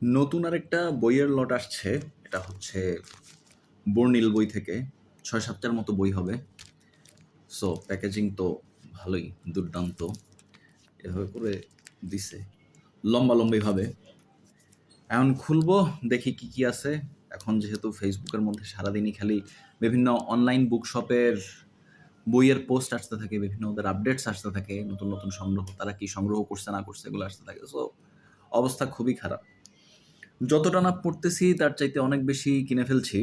নতুন আরেকটা বইয়ের লট আসছে। এটা হচ্ছে বর্ণিল বই থেকে ৬-৭টার মতো বই হবে। সো প্যাকেজিং তো ভালোই, দুর্দান্ত। এভাবে করে দিছে লম্বালম্বিভাবে। এখন খুলবো, দেখি কি কি আছে। এখন যেহেতু ফেসবুকের মধ্যে সারাদিনই খালি বিভিন্ন অনলাইন বুক শপের বইয়ের পোস্ট আসতে থাকে, বিভিন্ন ওদের আপডেটস আসতে থাকে, নতুন নতুন সংগ্রহ, তারা কি সংগ্রহ করছে না করছে এগুলো আসতে থাকে। সো অবস্থা খুবই খারাপ। যতটা না পড়তেছি তার চাইতে অনেক বেশি কিনে ফেলছি।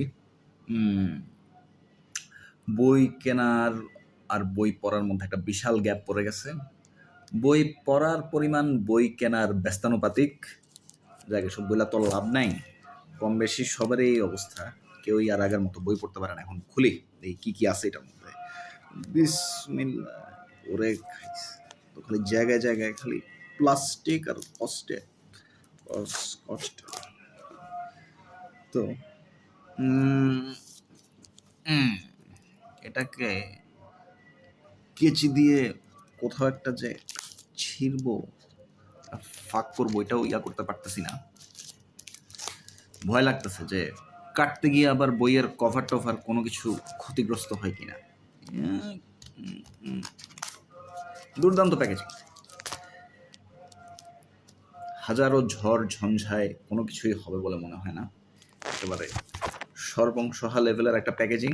বই কেনার আর বই পড়ার মধ্যে একটা বিশাল গ্যাপ পড়ে গেছে। বই পড়ার পরিমাণ বই কেনার ব্যস্তানুপাতিক। যাকে সব বইলা তো লাভ নাই। কম বেশি সবারই এই অবস্থা। কেউই আর আগের মতো বই পড়তে পারে না। এখন খুলি দেখি কি কি আছে এটার মধ্যে। বিসমিল্লাহ। ওরে খাইছে। তো খালি জায়গায় জায়গায় খালি প্লাস্টিক আর কষ্টে কষ্ট। তো উম, উম, এটাকে কেচি দিয়ে কোথাও একটা যে ছিঁড়বো, ফাঁক করবো, এটাও করতে পারতেছি না। ভয় লাগতেছে যে কাটতে গিয়ে আবার বইয়ের কভার টভার কোনো কিছু ক্ষতিগ্রস্ত হয় কিনা। দুর্দান্ত প্যাকেজিং। হাজারো ঝড় ঝঞ্ঝায় কোনো কিছুই হবে বলে মনে হয় না। একেবারে সর্বংসহা লেভেলের একটা প্যাকেজিং।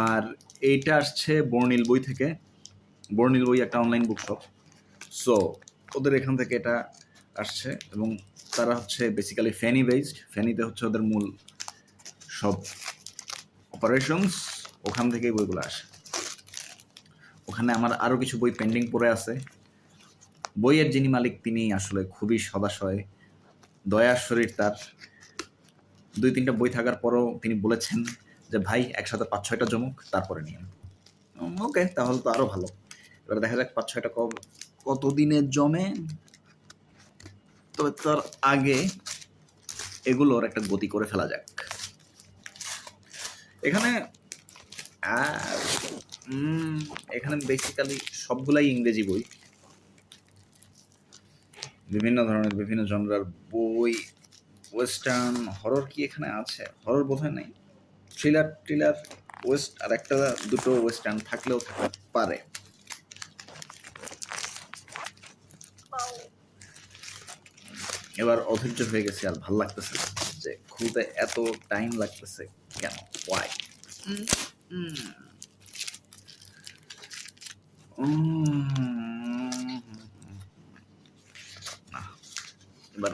আর এইটা আসছে বর্ণিল বই থেকে। বর্ণিল বই একটা অনলাইন বুক শপ। সো ওদের এখান থেকে এটা আসছে এবং তারা হচ্ছে বেসিক্যালি ফ্যানি বেসড। ফ্যানিতে হচ্ছে ওদের মূল সব অপারেশনস, ওখান থেকেই বইগুলো আসে। ওখানে আমার আরও কিছু বই পেন্ডিং পড়ে আছে। বইয়ের যিনি মালিক তিনি আসলে খুবই সদাশয়, দয়ার শরীর তার। 2-3টা বই থাকার পরও তিনি বলেছেন যে ভাই একসাথে 5-6টা জমুক, তারপরে নিয়ে। ওকে, তাহলে তো আরও ভালো। এবার দেখা যাক 5-6টা কতদিনে জমে। তবে তার আগে এগুলোর একটা গতি করে ফেলা যাক। এখানে এখানে বেসিক্যালি সবগুলাই ইংরেজি বই, বিভিন্ন ধরনের বিভিন্ন জনরার বই। ওয়েস্টার্ন হরর কি এখানে আছে? হরর বোধহয় নাই। থ্রিলার ওয়েস্ট আর একটা দুটো ওয়েস্টার্ন থাকলেও থাকতে পারে। এবার অধৈর্য হয়ে গেছে, আর ভাল লাগতেছে না যে খুলতে এত টাইম লাগতেছে কেন, ওয়াই। এবার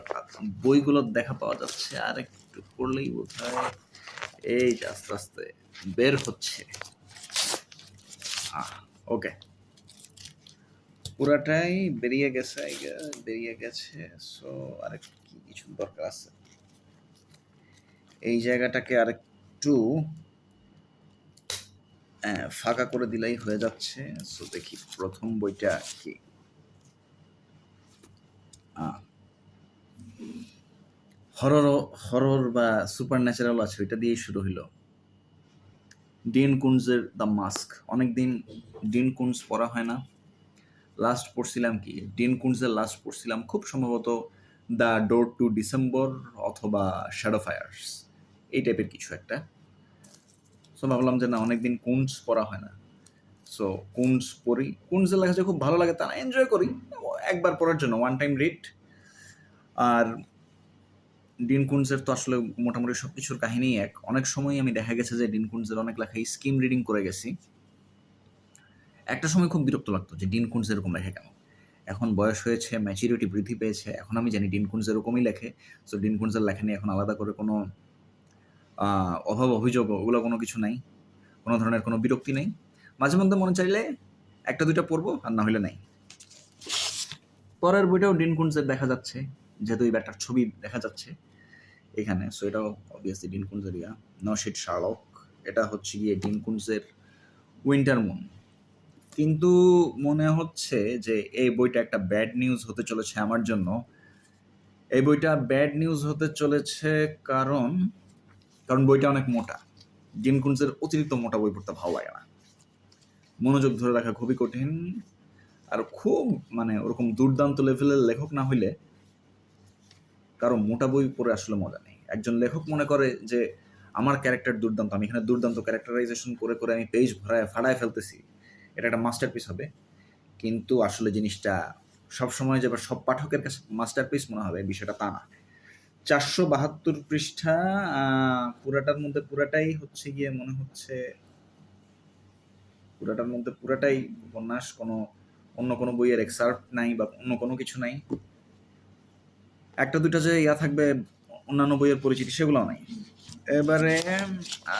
বইগুলো দেখা পাওয়া যাচ্ছে, আর একটু করলেই বোধ হয় এই যে আস্তে আস্তে বের হচ্ছে। ওকে, পুরাটাই বেরিয়ে গেছে। সো আরেকটু কিছু দরকার আছে, এই জায়গাটাকে আরেকটু ফাঁকা করে দিলেই হয়ে যাচ্ছে। সো দেখি প্রথম বইটা কি। হরর বা সুপার ন্যাচারাল আছে, ওইটা দিয়েই শুরু হইলো। ডিন কুনজের দ্য মাস্ক। অনেকদিন ডিন কুনজ পড়া হয় না। লাস্ট পড়ছিলাম কি, ডিন কুনজের লাস্ট পড়ছিলাম খুব সম্ভবত দ্য ডোর টু ডিসেম্বর অথবা শ্যাডো ফায়ার্স, এই টাইপের কিছু একটা। সো ভাবলাম যে না, অনেকদিন কুনজ পড়া হয় না। সো কুনজ পড়ি, কুনজের লেখা যে খুব ভালো লাগে তা না, এনজয় করি একবার পড়ার জন্য, ওয়ান টাইম রিড। আর ডিন কুনজের তো আসলে মোটামুটি সব কিছুর কাহিনী এক। অনেক সময় আমি দেখা গেছে যে ডিন কুনজের অনেক লেখাই স্কিম রিডিং করে গেছি। একটা সময় খুব বিরক্ত লাগতো যে ডিন কুনজ এরকম লেখে কেন। এখন বয়স হয়েছে, ম্যাচুরিটি বৃদ্ধি পেয়েছে, এখন আমি জানি ডিন কুনজ এরকমই লেখে। সো ডিন কুনজের লেখা নিয়ে এখন আলাদা করে কোনো অভাব অভিযোগ ওগুলো কোনো কিছু নাই, কোনো ধরনের কোনো বিরক্তি নেই। মাঝে মধ্যে মনে চাইলে একটা দুইটা পড়বো, আর না হলে নাই। পরের বইটাও ডিন কুনজের দেখা যাচ্ছে, যেহেতু এই ব্যাটার ছবি দেখা যাচ্ছে এখানে। সো এটাও অবভিয়াসলি ডিন কুনজের নো শিট শার্লক। এটা হচ্ছে গিয়ে ডিন কুনজের উইন্টার মুন। কিন্তু মনে হচ্ছে যে এই বইটা একটা ব্যাড নিউজ হতে চলেছে আমার জন্য। এই বইটা ব্যাড নিউজ হতে চলেছে কারণ বইটা অনেক মোটা। ডিন কুনজের অতিরিক্ত মোটা বই পড়তে ভালো লাগে না, মনোযোগ ধরে রাখা খুবই কঠিন। আর খুব ওরকম দুর্দান্ত লেভেলের লেখক না হইলে কারো মোটা বই পড়ে আসলে মজা নেই। একজন লেখক মনে করে যে আমার ক্যারেক্টার দুর্দান্ত, আমি এখানে দুর্দান্ত ক্যারেক্টারাইজেশন করে করে আমি পেজ ফাড়ায় ফেলতেছি, এটা একটা মাস্টারপিস হবে। কিন্তু আসলে জিনিসটা সবসময় যে সব পাঠকের কাছে মাস্টারপিস মনে হবে, বিষয়টা তা না। 472 পৃষ্ঠা, পুরাটার মধ্যে পুরাটাই হচ্ছে গিয়ে মনে হচ্ছে পুরাটাই উপন্যাস, কোনো অন্য কোনো বইয়ের এক্সার্ট নাই বা অন্য কোনো কিছু নাই। একটা দুইটা যে থাকবে অন্যান্য বইয়ের পরিচিতি, সেগুলোও নাই। এবারে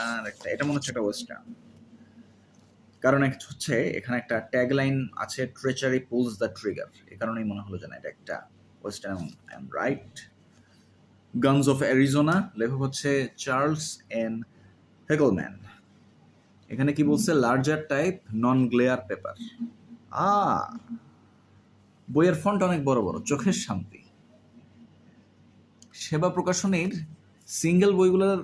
আর একটা, এটা মনে হচ্ছে একটা ওয়েস্টার্ন, কারণ হচ্ছে এখানে একটা ট্যাগলাইন আছে, ট্রেচারি পুলস দ্য ট্রিগার, এই কারণেই মনে হলো যে না এটা একটা western. I am right. Guns of Arizona, লেখক হচ্ছে চার্লস এন হেগলম্যান। এখানে কি বলছে? লার্জার টাইপ, নন গ্লেয়ার পেপার। বইয়ের ফন্ট অনেক বড় বড়, চোখের শান্তি। সেবা প্রকাশনীর সিঙ্গেল বইগুলোর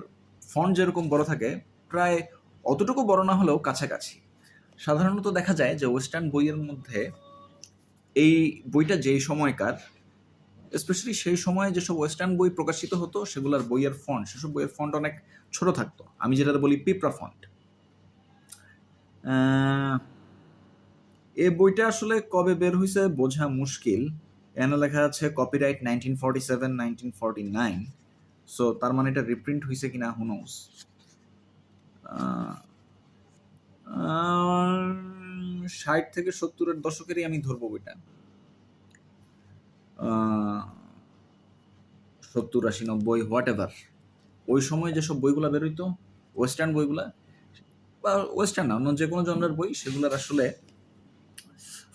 ফন্ট যেরকম বড় থাকে, প্রায় অতটুকু বড় না হলেও কাছাকাছি। সাধারণত দেখা যায় যে ওয়েস্টার্ন বইয়ের মধ্যে এই বইটা যেই সময়কার, স্পেশালি সেই সময়ে যেসব ওয়েস্টার্ন বই প্রকাশিত হতো সেগুলোর বইয়ের ফন্ট, সেসব বইয়ের ফন্ট অনেক ছোট থাকতো। আমি যেটা বলি পিঁপড়া ফন্ট। এই বইটা আসলে কবে বের হয়েছে বোঝা মুশকিল। এখানে লেখা আছে কপিরাইট 1947, 1949। সো তার মানে এটা রিপ্রিন্ট হয়েছে কিনা হু নোস। 60 থেকে 70-এর দশকেরই আমি ধরবো বইটা। 70, 80, 90, হোয়াট এভার, ওই সময় যেসব বইগুলা বেরোইতো, ওয়েস্টার্ন বইগুলা, বা ওয়েস্টার্ন না, অন্য যে কোনো জনরার বই, সেগুলোর আসলে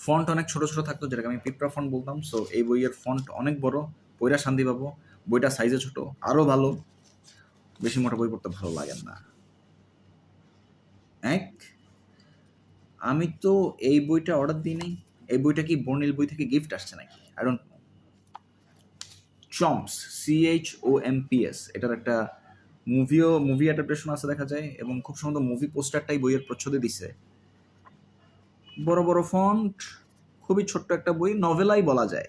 ফন্ট অনেক ছোট ছোট থাকতো, যেটাকে আমি পিঁপড়া ফন্ট বলতাম। সো এই বইয়ের ফন্ট অনেক বড়, বইটা শান্তি পাবো। বইটা সাইজে ছোট, আরো ভালো। বেশি মোটা বই পড়তে ভালো লাগে না। আমি তো এই বইটা অর্ডার দিই নাই। এই বইটা কি বর্ণিল বই থেকে গিফট আসছে নাকি? I don't know. Chomps, CHOMPS, এটার একটা মুভি অ্যাডাপ্টেশন আছে দেখা যায়, এবং খুব সুন্দর মুভি পোস্টারটাই বইয়ের প্রচ্ছদে দিছে। বড় বড় ফন্ট, খুবই ছোট্ট একটা বই, নভেলাই বলা যায়।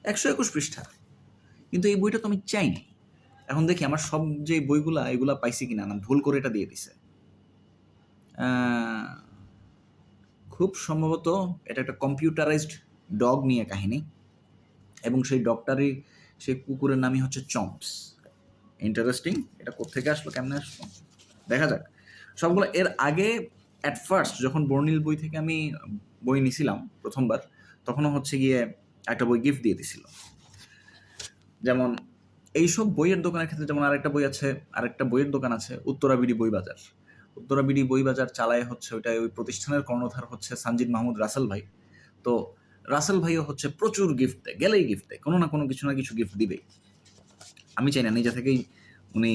121 পৃষ্ঠা, কিন্তু এই বইটা তো আমি চাইনি। এখন দেখি আমার সব যে বইগুলা, এগুলা পাইছি কিনা, না ভুল করে এটা দিয়ে দিছে। খুব সম্ভবত এটা একটা কম্পিউটারাইজড ডগ নিয়ে কাহিনী, এবং সেই ডগটারই, সেই কুকুরের নামই হচ্ছে চম্পস। ইন্টারেস্টিং। এটা কোত্থেকে আসলো, কেমনে আসলো, দেখা যাক। সবগুলো এর আগে অ্যাট ফার্স্ট যখন বর্ণিল বই থেকে আমি বই নিছিলাম প্রথমবার, তখনও হচ্ছে গিয়ে একটা বই গিফট দিয়ে দিছিল। যেমন এইসব বইয়ের দোকানের ক্ষেত্রে, যেমন আরেকটা বইয়ের দোকান আছে উত্তরাবিডি বই বাজার। উত্তরাবিডি বই বাজার চালায় হচ্ছে ওইটা, ওই প্রতিষ্ঠানের কর্ণধার হচ্ছে সানজিদ মাহমুদ রাসেল ভাই। তো রাসেল ভাইও হচ্ছে প্রচুর গিফট দেয়, গেলেই গিফট দেয়, কোনো না কোনো কিছু না কিছু গিফট দিবেই। আমি চাই না, নিজে থেকেই উনি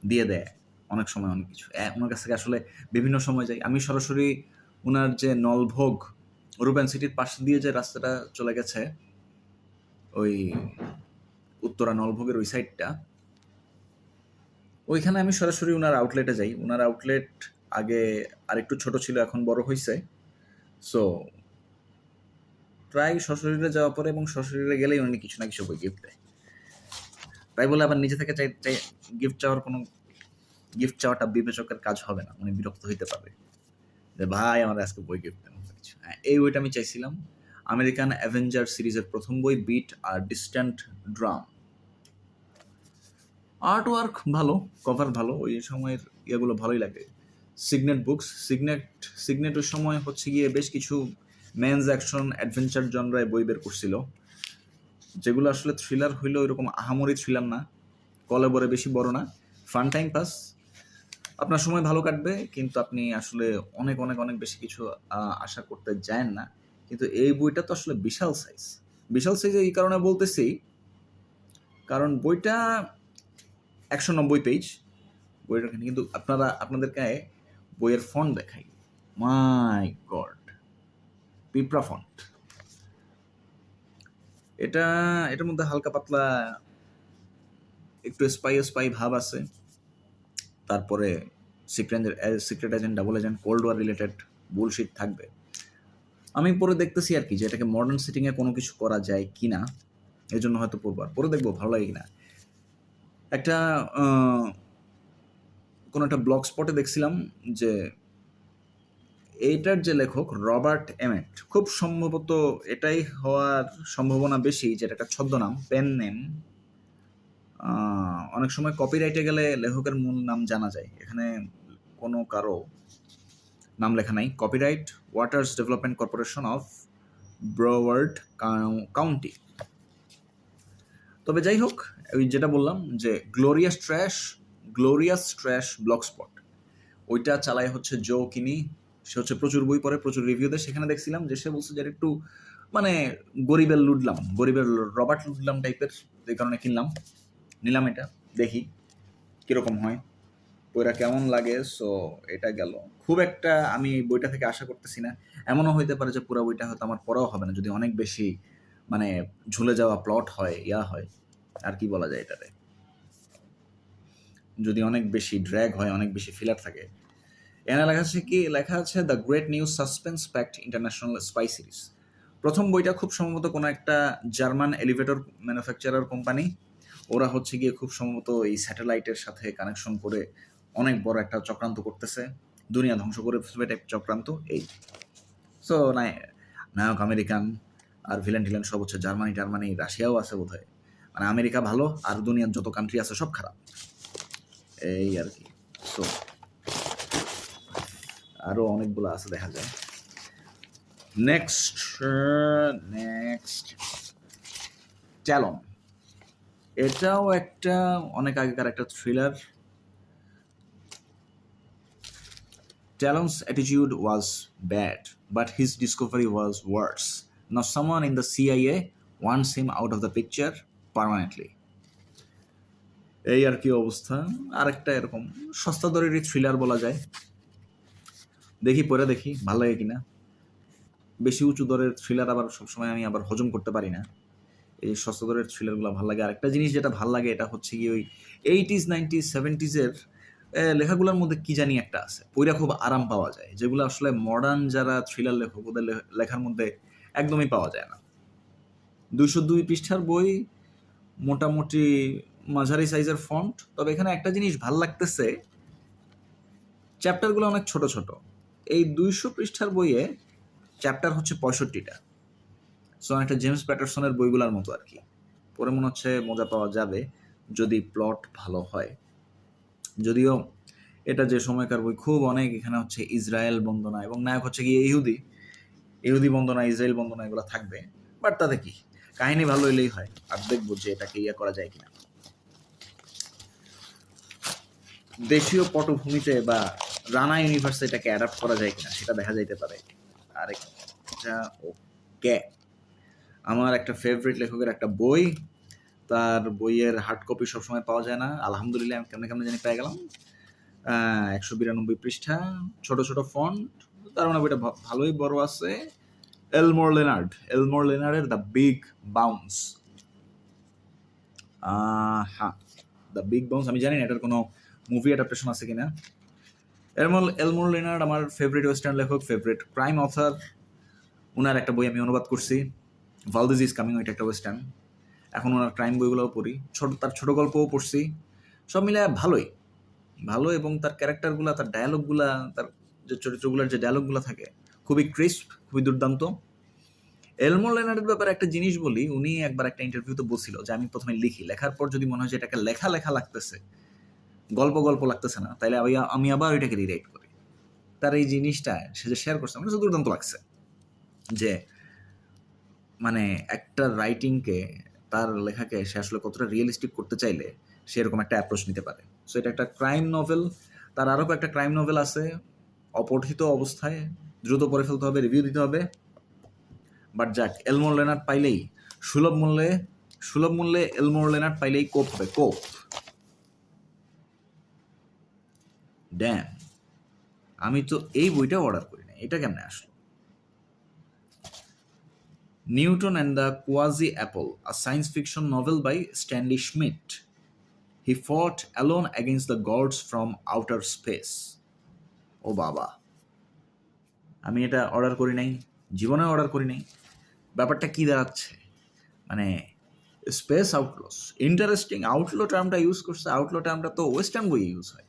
দিয়ে দেয় অনেক সময় অনেক কিছু। ওনার কাছ থেকে আসলে বিভিন্ন সময় যাই আমি সরাসরি। ওনার যে নলভোগ রুবেন সিটির পাশ দিয়ে যে রাস্তাটা চলে গেছে, ওই উত্তরা নলভোগের ওই সাইডটা, ওইখানে আমি সরাসরি ওনার আউটলেটে যাই। ওনার আউটলেট আগে আরেকটু ছোট ছিল, এখন বড় হয়েছে। সো প্রায় সশরীরে যাওয়া পরে, এবং সশরীরে গেলেই উনি কিছু না কিছু বই গিফট দেয়। তাই বলে আবার নিজে থেকে চাই গিফট চাওয়াটা বিবেচকের কাজ হবে না, উনি বিরক্ত হইতে পারবে যে ভাই আমার আজকে বই গিফট দেন কিছু। হ্যাঁ, এই বইটা আমি চাইছিলাম। আমেরিকান অ্যাভেঞ্জার সিরিজের প্রথম বই, বিট আর ডিস্ট্যান্ট ড্রাম। আর্ট ওয়ার্ক ভালো, কভার ভালো, ওই সময়ের ইয়েগুলো ভালোই লাগে। সিগনেট ওই সময় হচ্ছে গিয়ে বেশ কিছু মেন্স অ্যাকশন অ্যাডভেঞ্চার জনরায় বই বের করছিল, যেগুলো আসলে থ্রিলার হইলেও এরকম আহামরি থ্রিলার না, কলে বরে বেশি বড় না, ফান টাইম পাস, আপনার সময় ভালো কাটবে, কিন্তু আপনি আসলে অনেক অনেক অনেক বেশি কিছু আশা করতে যান না। কিন্তু এই বইটা তো আসলে বিশাল সাইজ এই কারণে বলতেছি, কারণ বইটা 190 পেজ বইটা, কিন্তু আপনাদেরকে বইয়ের ফন্ট দেখাই, মাই গড, পিঁপড়া ফন্ট। এটার মধ্যে হালকা পাতলা একটু স্পাই ভাব আছে। তারপরে secret agent, double agent, cold war related bullshit থাকবে। আমি পরে দেখতেছি আর কি যে এটাকে মডার্ন সেটিংয়ে কোনো কিছু করা যায় কি না, এই জন্য হয়তো পড়বার পরে দেখবো ভালো লাগে কিনা। একটা কোনো একটা ব্লগ স্পটে দেখছিলাম যে এইটার যে লেখক রবার্ট এমেট, খুব সম্ভবত এটাই হওয়ার সম্ভাবনা বেশি, যেটা একটা ছদ্মনাম, পেন নেম। অনেক সময় কপিরাইটে গেলে লেখকের মূল নাম জানা যায়, এখানে কোনো কারো নাম লেখা নাই। Copyright waters development corporation of Broward county. তবে যাই হোক, ওই যেটা বললাম যে গ্লোরিয়াস ট্র্যাশ ব্লগ স্পট, ওইটা চালায় হচ্ছে জো কিনি। সে হচ্ছে প্রচুর বই পড়ে, প্রচুর রিভিউ দেয়। সেখানে দেখছিলাম যে সে বলছে যে একটু মানে গরিবের রবার্ট লুডলাম টাইপের, এই কারণে নিলাম এটা, দেখি কীরকম হয়, বইটা কেমন লাগে। সো এটা গেল। খুব একটা আমি বইটা থেকে আশা করতেছি না। এমনও হইতে পারে যে পুরো বইটা হয়তো আমার পড়াও হবে না, যদি অনেক বেশি মানে ঝুলে যাওয়া প্লট হয়, হয় আর কি বলা যায় এটাতে, যদি অনেক বেশি ড্র্যাগ হয়, অনেক বেশি ফিলার থাকে। এখানে লেখা আছে the great news suspense packed international spy series. প্রথম বইটা খুব সম্ভবত কোনো একটা জার্মান এলিভেটর ম্যানুফ্যাকচারার কোম্পানি, ওরা হচ্ছে গিয়ে খুব সম্ভবত এই স্যাটেলাইটের সাথে কানেকশন করে অনেক বড় একটা চক্রান্ত করতেছে, দুনিয়া ধ্বংস করে ফেলবে টাইপ চক্রান্ত এই। সো নায়ক আমেরিকান আর ভিলেন সব হচ্ছে জার্মানি, রাশিয়াও আছে বোধ হয়। মানে আমেরিকা ভালো আর দুনিয়ার যত কান্ট্রি আছে সব খারাপ, এই আর কি। সো আরও অনেকগুলো আছে, দেখা যায়। নেক্সট ট্যালন, এটাও একটা অনেক আগেকার একটা thriller. Talon's attitude was bad, but his discovery was worse. Now someone in the CIA wants him out of the picture permanently. এই আর কি অবস্থা। আরেকটা এরকম সস্তা দরেরই থ্রিলার বলা যায়, পরে দেখি ভালো লাগে কিনা। বেশি উঁচু দরের থ্রিলার আবার সবসময় আমি আবার হজম করতে পারি না, এই সস্তা দরের থ্রিলারগুলো ভালো লাগে। আরেকটা জিনিস যেটা ভালো লাগে এটা হচ্ছে কি ওই 80s 90s 70s লেখাগুলোর মধ্যে কি জানি একটা আছে, ওইটা খুব আরাম পাওয়া যায়, যেগুলো আসলে মডার্ন যারা থ্রিলার লেখক ওদের লেখার মধ্যে একদমই পাওয়া যায় না। 202 পৃষ্ঠার বই, মোটামুটি মাঝারি সাইজের ফন্ট। তবে এখানে একটা জিনিস ভাল লাগতেছে, চ্যাপ্টারগুলো অনেক ছোট ছোট। এই 200 পৃষ্ঠার বইয়ে চ্যাপ্টার হচ্ছে 65টা। সো অনেকটা জেমস প্যাটারসনের বইগুলোর মতো আর কি। পরে মনে হচ্ছে মজা পাওয়া যাবে যদি প্লট ভালো হয়। যদিও এটা যে সময়কার বই, খুব অনেক এখানে হচ্ছে ইসরায়েল বন্দনা এবং নায়ক হচ্ছে গিয়ে ইহুদি বন্দনা, ইসরায়েল বন্দনা এগুলো থাকবে। বাট তাতে কি, কাহিনী ভালো হইলেই হয়। আর দেখবো যে এটাকে করা যায় কিনা, দেশীয় পটভূমিতে বা রানা ইউনিভার্সে এটাকে অ্যাডাপ্ট করা যায় কিনা সেটা দেখা যাইতে পারে। আরেকটা ওকে, আমার একটা ফেভারিট লেখকের একটা বই, তার বইয়ের হার্ড কপি সবসময় পাওয়া যায় না, আলহামদুলিল্লাহ আমি কেমনে জানি পেয়ে গেলাম। 192 পৃষ্ঠা, ছোট ছোট ফন্ট, তার মানে বইটা ভালোই বড় আছে। এলমোর লেনার্ডের দ্য বিগ বাউন্স। হ্যাঁ, দ্য বিগ বাউন্স। আমি জানি না এটার কোনো মুভি অ্যাডাপ্টেশন আছে কিনা। এলমোর লেনার্ড আমার ফেভারিট ওয়েস্টার্ন লেখক, ফেভারিট ক্রাইম অথার। ওনার একটা বই আমি অনুবাদ করছি, ভালদিজ ইজ কামিং, ওইটা একটা ওয়েস্টার্ন। এখন ওনার ক্রাইম বইগুলোও পড়ি, তার ছোট গল্পও পড়ছি। সব মিলে ভালো এবং তার ক্যারেক্টারগুলো, তার ডায়ালগগুলা, তার যে চরিত্রগুলোর যে ডায়ালগগুলো থাকে খুবই ক্রিস্প, খুবই দুর্দান্ত। এলমোর লেনার্ডের ব্যাপারে একটা জিনিস বলি, উনি একবার একটা ইন্টারভিউতে বলছিল যে আমি প্রথমে লেখার পর যদি মনে হয় যে এটাকে লেখা লাগতেছে, গল্প লাগতেছে না, তাইলে আমি আবার ওইটাকে রিরাইট করি। তার এই জিনিসটা সে যে শেয়ার করছে আমার কাছে দুর্দান্ত লাগছে, যে মানে একটা রাইটিংকে, তার লেখাকে সে আসলে কতটা রিয়েলিস্টিক করতে চাইলে সে এরকম একটা অ্যাপ্রোচ নিতে পারে। সো এটা একটা ক্রাইম নভেল। তার আরও কয়েকটা ক্রাইম নভেল আছে অপঠিত অবস্থায়, দ্রুত পড়ে ফেলতে হবে, রিভিউ দিতে হবে। বাট যাক, এলমোর লেনার্ড পাইলেই সুলভ মূল্যে এলমোর লেনার্ড পাইলেই কোপ হবে, কোপ। ড্যাম, আমি তো এই বইটা অর্ডার করি না, এটা কেমনে আসলো? Newton and the Quasi-Apple, a science fiction novel by Stanley Schmidt. He fought alone against the gods from outer space. ও বাবা, আমি এটা অর্ডার করি নাই, জীবনে অর্ডার করি নাই। ব্যাপারটা কী দাঁড়াচ্ছে, মানে স্পেস আউটলস, ইন্টারেস্টিং। আউটলো টার্মটা ইউজ করছে, আউটলো টার্মটা তো ওয়েস্টার্ন বই ইউজ হয়।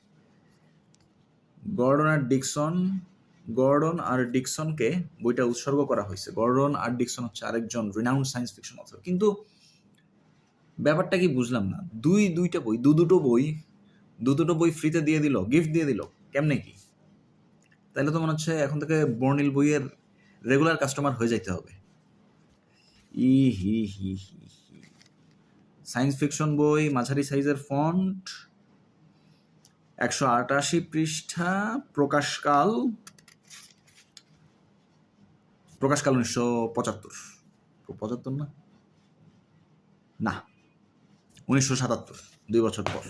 গর্ডন আর ডিকসনকে বইটা উৎসর্গ করা হয়েছে। গর্ডন আর ডিকসন হচ্ছে আরেকজন রিনাউন্ড সায়েন্স ফিকশন অথর। কিন্তু ব্যাপারটা কি বুঝলাম না, দুটো বই ফ্রিতে দিয়ে দিল, গিফট দিয়ে দিল, কেমনে কি? তাহলে তো মনে হচ্ছে এখন থেকে বর্ণিল বইয়ের রেগুলার কাস্টমার হয়ে যাইতে হবে। হি সায়েন্স ফিকশন বই, মাঝারি সাইজের ফন্ট, 188 পৃষ্ঠা, প্রকাশকাল 1975 না 1977, 2 বছর পর।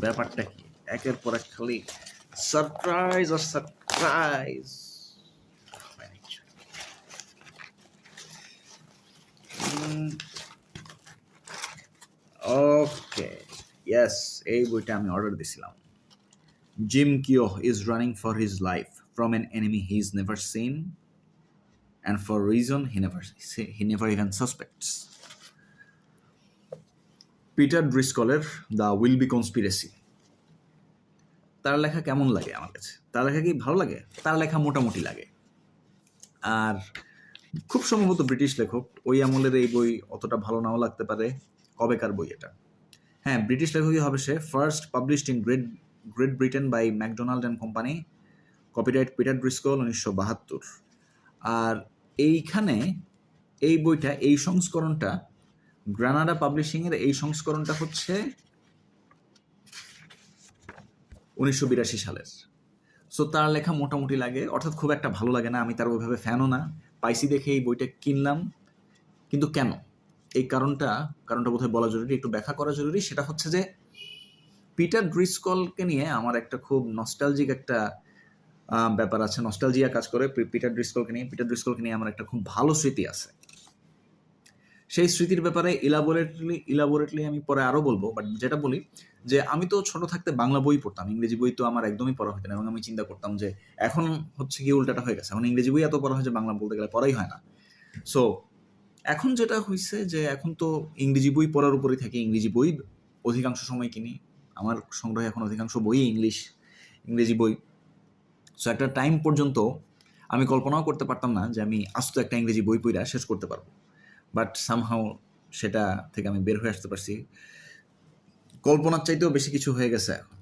ব্যাপারটা কি, একের পর এক খালি সারপ্রাইজ আর সারপ্রাইজ। ওকে, ইয়েস, এই বইটা আমি অর্ডার দিয়েছিলাম। Jim Keogh is running for his life from an enemy he is never seen and for a reason he never even suspects. Peter ড্রিসকলের দ্য উইলবি কনস্পিরেসি। তার লেখা কেমন লাগে আমার কাছে? তার লেখা কি ভালো লাগে? তার লেখা মোটামুটি লাগে। আর খুব সম্ভবত ব্রিটিশ লেখক, ওই আমলের এই বই অতটা ভালো নাও লাগতে পারে। কবেকার বই এটা? হ্যাঁ, ব্রিটিশ লেখকই হবে সে। First published in Great Britain by Macdonald and company, copyright Peter Driscoll, 1972। আর এইখানে এই বইটা, এই সংস্করণটা, গ্রানাডা পাবলিশিংয়ের এই সংস্করণটা হচ্ছে 1982 সালের। সো তার লেখা মোটামুটি লাগে, অর্থাৎ খুব একটা ভালো লাগে না। আমি তার ওইভাবে ফ্যানও না। পাইসি দেখে এই বইটা কিনলাম। কিন্তু কেন? এই কারণটা বোধহয় বলা জরুরি, একটু ব্যাখ্যা করা জরুরি। সেটা হচ্ছে যে পিটার ড্রিসকলকে নিয়ে আমার একটা খুব নস্টালজিক একটা ব্যাপার আছে, নস্টালজিয়া কাজ করে পিটার ড্রিসকলকে নিয়ে আমার একটা খুব ভালো স্মৃতি আছে। সেই স্মৃতির ব্যাপারে ইলাবোরেটলি আমি পরে আরও বলবো। বাট যেটা বলি যে আমি তো ছোট থাকতে বাংলা বই পড়তাম, ইংরেজি বই তো আমার একদমই পড়া হতো না। এবং আমি চিন্তা করতাম যে এখন হচ্ছে গিয়ে উল্টাটা হয়ে গেছে, এখন ইংরেজি বই এত পড়া হয় যে বাংলা বলতে গেলে পড়াই হয় না। সো এখন যেটা হয়েছে যে এখন তো ইংরেজি বই পড়ার উপরেই থাকে, ইংরেজি বই অধিকাংশ সময় কিনি। আমার সংগ্রহে এখন অধিকাংশ বই ইংরেজি বই। সো একটা টাইম পর্যন্ত আমি কল্পনাও করতে পারতাম না যে আমি আস্ত একটা ইংরেজি বই পড়া শেষ করতে পারবো। বাট সামহাও সেটা থেকে আমি বের হয়ে আসতে পারছি। কল্পনার চাইতেও বেশি কিছু হয়ে গেছে এখন।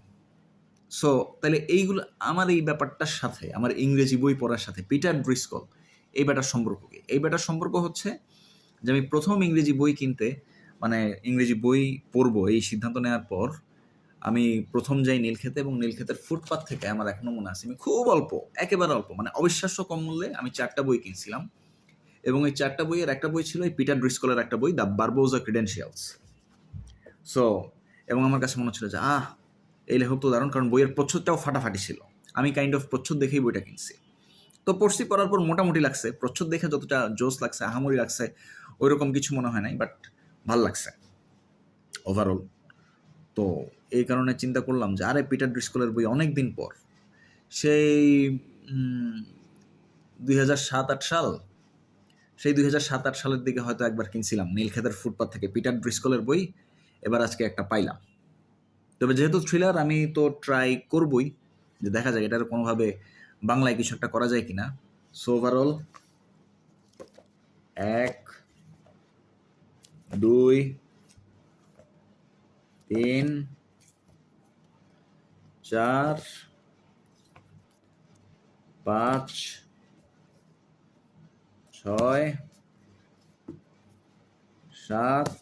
সো তাহলে এইগুলো আমার এই ব্যাপারটার সাথে, আমার ইংরেজি বই পড়ার সাথে পিটার ড্রিসকল, এই ব্যাটার সম্পর্ক কি? এই ব্যাটার সম্পর্ক হচ্ছে যে আমি প্রথম ইংরেজি বই কিনতে, মানে ইংরেজি বই পড়বো এই সিদ্ধান্ত নেওয়ার পর আমি প্রথম যাই নীলক্ষেতে, এবং নীলক্ষেতের ফুটপাথ থেকে আমার এখনো মনে আছে, আমি খুব অল্প, একেবারে অল্প, মানে অবিশ্বাস্য কম মূল্যে আমি 4টা বই কিনছিলাম। এবং এই 4টা বইয়ের একটা বই ছিল এই পিটার ড্রিসকলের একটা বই, দ্য বারবোজা ক্রিডেন্সিয়ালস। সো এবং আমার কাছে মনে হচ্ছিল যে এই লেখক তো দারুণ, কারণ বইয়ের প্রচ্ছদটাও ফাটাফাটি ছিল। আমি কাইন্ড অফ প্রচ্ছদ দেখেই বইটা কিনছি। তো পড়ার পর মোটামুটি লাগছে, প্রচ্ছদ দেখে যতটা জোস লাগছে, আহামরি লাগছে, ওই রকম কিছু মনে হয় নাই, বাট ভাল লাগছে ওভারঅল। তো এই কারণে চিন্তা করলাম যে আরে পিটার ড্রিসকলের বই অনেক দিন পর, সেই 2007-8 সাল, সেই 2007-8 সালের দিকে হয়তো একবার কিনছিলাম নীলক্ষেতের ফুটপাথ থেকে পিটার ড্রিসকলের বই। এবার আজকে একটা পাইলাম। তবে যেহেতু থ্রিলার, আমি তো ট্রাই করবই যে দেখা যায় এটার কোনোভাবে বাংলায় কিছু একটা করা যায় কিনা। সো ওভারঅল 1 2 3 4 5 6 7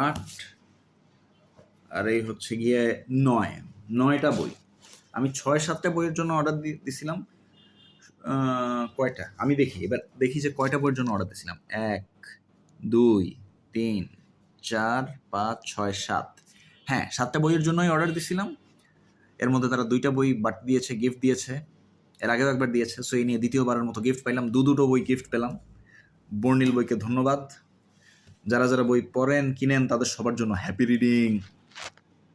8 আর এই হচ্ছে গিয়ে 9টা বই। আমি 6-7টা বইয়ের জন্য অর্ডার দিয়েছিলাম। কয়টা আমি দেখি যে কয়টা বইয়ের জন্য অর্ডার দিয়েছিলাম। 1 2 3 4 5 6 7, হ্যাঁ 7টা বইয়ের জন্যই অর্ডার দিয়েছিলাম। এর মধ্যে তারা 2টা বই বাড়তি দিয়েছে, গিফট দিয়েছে, এর আগেও একবার দিয়েছে। সো এই নিয়ে দ্বিতীয়বারের মতো গিফট পাইলাম, দুটো বই গিফট পেলাম। বর্ণিল বইকে ধন্যবাদ। যারা বই পড়েন কিনেন তাদের সবার জন্য হ্যাপি রিডিং।